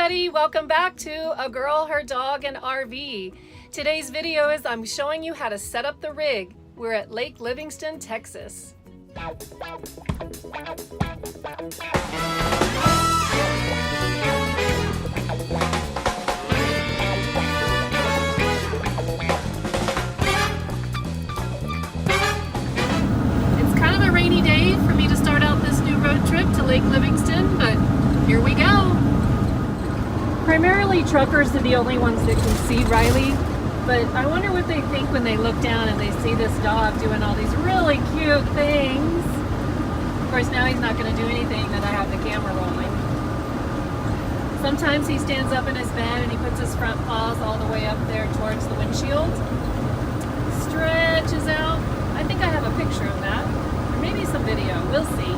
everybody, welcome back to A Girl, Her Dog, and RV. Today's video is I'm showing you how to set up the rig. We're at Lake Livingston, Texas. It's kind of a rainy day for me to start out this new road trip to Lake Livingston, but here we go. Primarily truckers are the only ones that can see Riley, but I wonder what they think when they look down and they see this dog doing all these really cute things. Of course, now he's not going to do anything that I have the camera rolling. Sometimes he stands up in his bed and he puts his front paws all the way up there towards the windshield. Stretches out. I think I have a picture of that, or maybe some video. We'll see.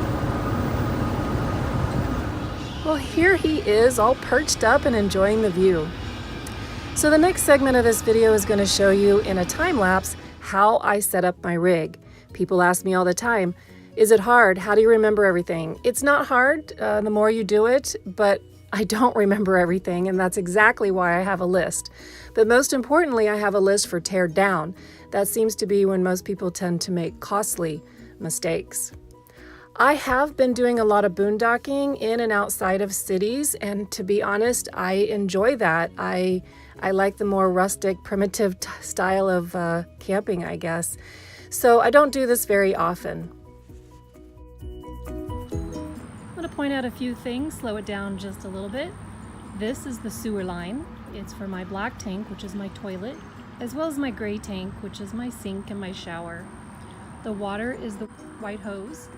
Well, here he is, all perched up and enjoying the view. So the next segment of this video is going to show you in a time lapse how I set up my rig. People ask me all the time, is it hard? How do you remember everything? It's not hard the more you do it, but I don't remember everything, and that's exactly why I have a list. But most importantly, I have a list for tear down. That seems to be when most people tend to make costly mistakes. I have been doing a lot of boondocking in and outside of cities, and to be honest, I enjoy that. I like the more rustic, primitive style of camping, I guess. So I don't do this very often. I'm going to point out a few things, slow it down just a little bit. This is the sewer line. It's for my black tank, which is my toilet, as well as my gray tank, which is my sink and my shower. The water is the white hose.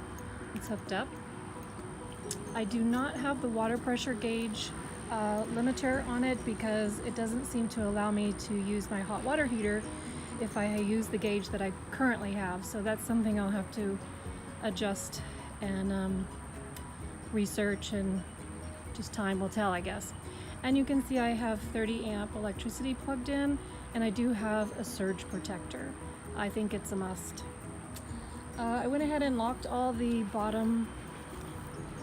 It's hooked up. I do not have the water pressure gauge limiter on it because it doesn't seem to allow me to use my hot water heater if I use the gauge that I currently have. So that's something I'll have to adjust and research, and just time will tell, I guess. And you can see I have 30 amp electricity plugged in, and I do have a surge protector. I think it's a must. I went ahead and locked all the bottom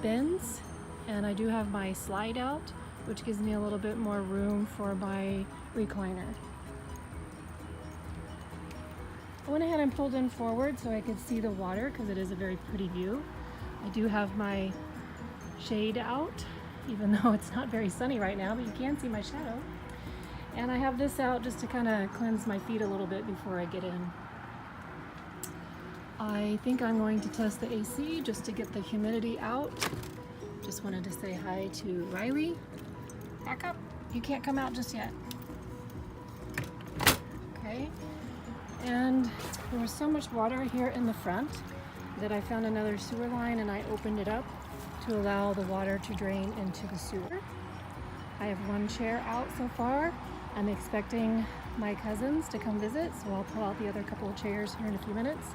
bins, and I do have my slide out, which gives me a little bit more room for my recliner. I went ahead and pulled in forward so I could see the water because it is a very pretty view. I do have my shade out, even though it's not very sunny right now, but you can see my shadow. And I have this out just to kind of cleanse my feet a little bit before I get in. I think I'm going to test the AC just to get the humidity out. Just wanted to say hi to Riley. Back up. You can't come out just yet. Okay. And there was so much water here in the front that I found another sewer line and I opened it up to allow the water to drain into the sewer. I have one chair out so far. I'm expecting my cousins to come visit, so I'll pull out the other couple of chairs here in a few minutes.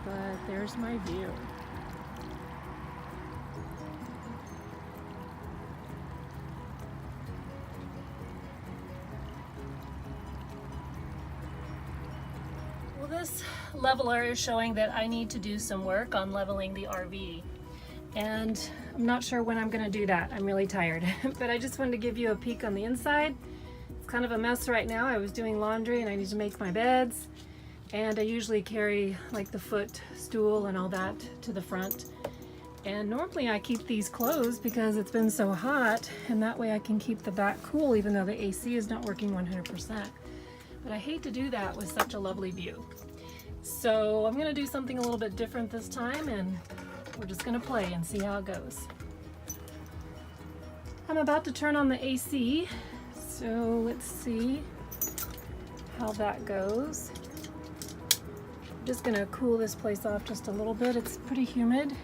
But there's my view. Well, this leveler is showing that I need to do some work on leveling the RV. And I'm not sure when I'm going to do that. I'm really tired. But I just wanted to give you a peek on the inside. It's kind of a mess right now. I was doing laundry and I need to make my beds. And I usually carry like the footstool and all that to the front. And normally I keep these closed because it's been so hot, and that way I can keep the back cool even though the AC is not working 100%. But I hate to do that with such a lovely view. So I'm gonna do something a little bit different this time, and we're just gonna play and see how it goes. I'm about to turn on the AC, so let's see how that goes. I'm just gonna cool this place off just a little bit. It's pretty humid.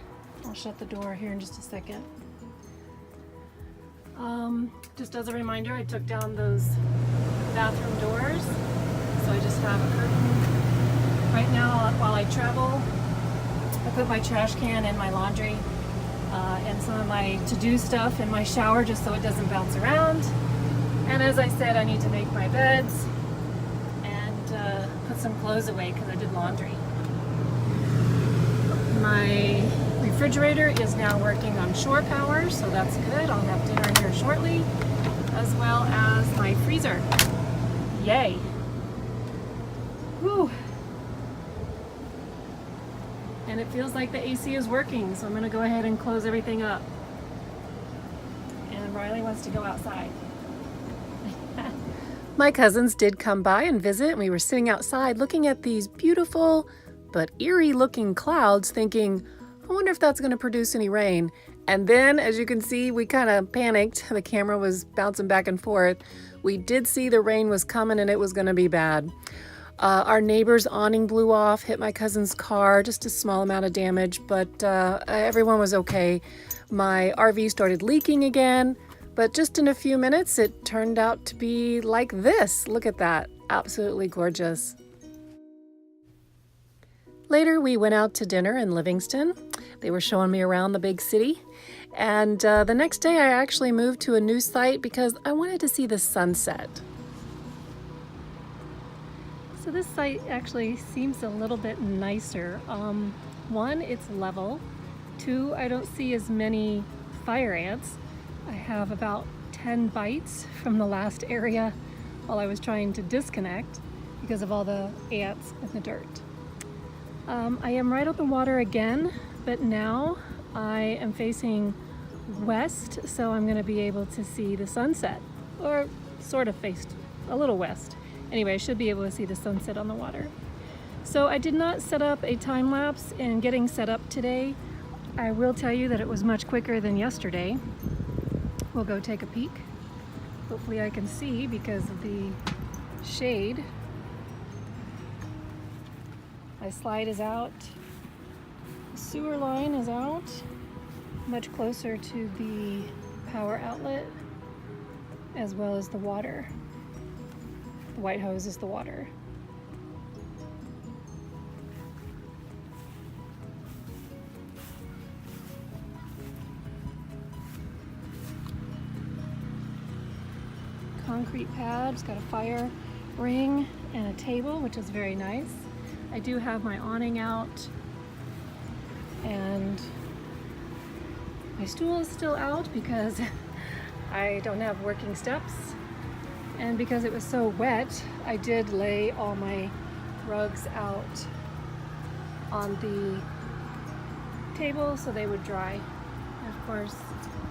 I'll shut the door here in just a second. Just as a reminder, I took down those bathroom doors, so I just have a curtain. Right now, while I travel, I put my trash can in my laundry and some of my to-do stuff in my shower just so it doesn't bounce around. And as I said, I need to make my beds and put some clothes away because I did laundry. My refrigerator is now working on shore power, so that's good. I'll have dinner here shortly. as well as my freezer. Yay! Whew! And it feels like the AC is working, so I'm going to go ahead and close everything up. And Riley wants to go outside. My cousins did come by and visit, and we were sitting outside looking at these beautiful but eerie looking clouds thinking, I wonder if that's going to produce any rain. And then, as you can see, we kind of panicked. The camera was bouncing back and forth. We did see the rain was coming and it was going to be bad. Our neighbor's awning blew off, hit my cousin's car, just a small amount of damage, but everyone was okay. My RV started leaking again, but just in a few minutes, it turned out to be like this. Look at that, absolutely gorgeous. Later, we went out to dinner in Livingston. They were showing me around the big city. And the next day, I actually moved to a new site because I wanted to see the sunset. So this site actually seems a little bit nicer. One, it's level. Two, I don't see as many fire ants. I have about 10 bites from the last area while I was trying to disconnect because of all the ants in the dirt. I am right on the water again, but now I am facing west, so I'm going to be able to see the sunset, or sort of faced a little west. Anyway, I should be able to see the sunset on the water. So I did not set up a time lapse in getting set up today. I will tell you that it was much quicker than yesterday. We'll go take a peek. Hopefully I can see because of the shade. My slide is out. The sewer line is out, much closer to the power outlet, as well as the water. The white hose is the water. Concrete pad, it's got a fire ring and a table, which is very nice. I do have my awning out, and my stool is still out because I don't have working steps. And because it was so wet, I did lay all my rugs out on the table so they would dry. And of course,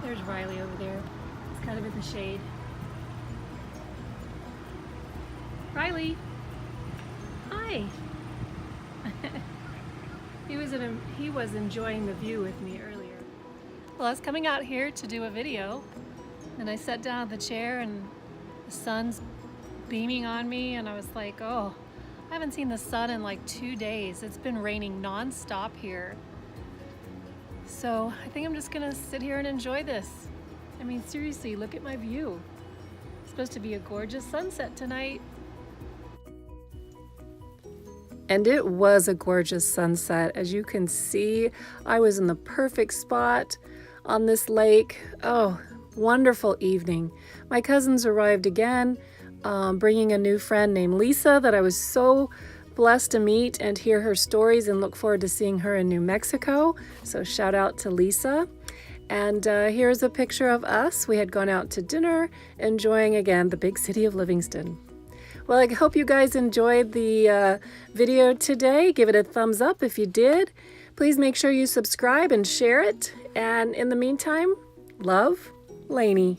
there's Riley over there. It's kind of in the shade. Riley! Hi! He was enjoying the view with me earlier. Well, I was coming out here to do a video, and I sat down at the chair and the sun's beaming on me, and I was like, oh, I haven't seen the sun in like 2 days. It's been raining non-stop here. So I think I'm just gonna sit here and enjoy this. I mean, seriously, look at my view. It's supposed to be a gorgeous sunset tonight. And it was a gorgeous sunset. As you can see, I was in the perfect spot on this lake. Oh, wonderful evening. My cousins arrived again, bringing a new friend named Lisa that I was so blessed to meet and hear her stories, and look forward to seeing her in New Mexico. So shout out to Lisa. And here's a picture of us. We had gone out to dinner, enjoying again the big city of Livingston. Well, I hope you guys enjoyed the video today. Give it a thumbs up if you did. Please make sure you subscribe and share it. And in the meantime, love, Lainie.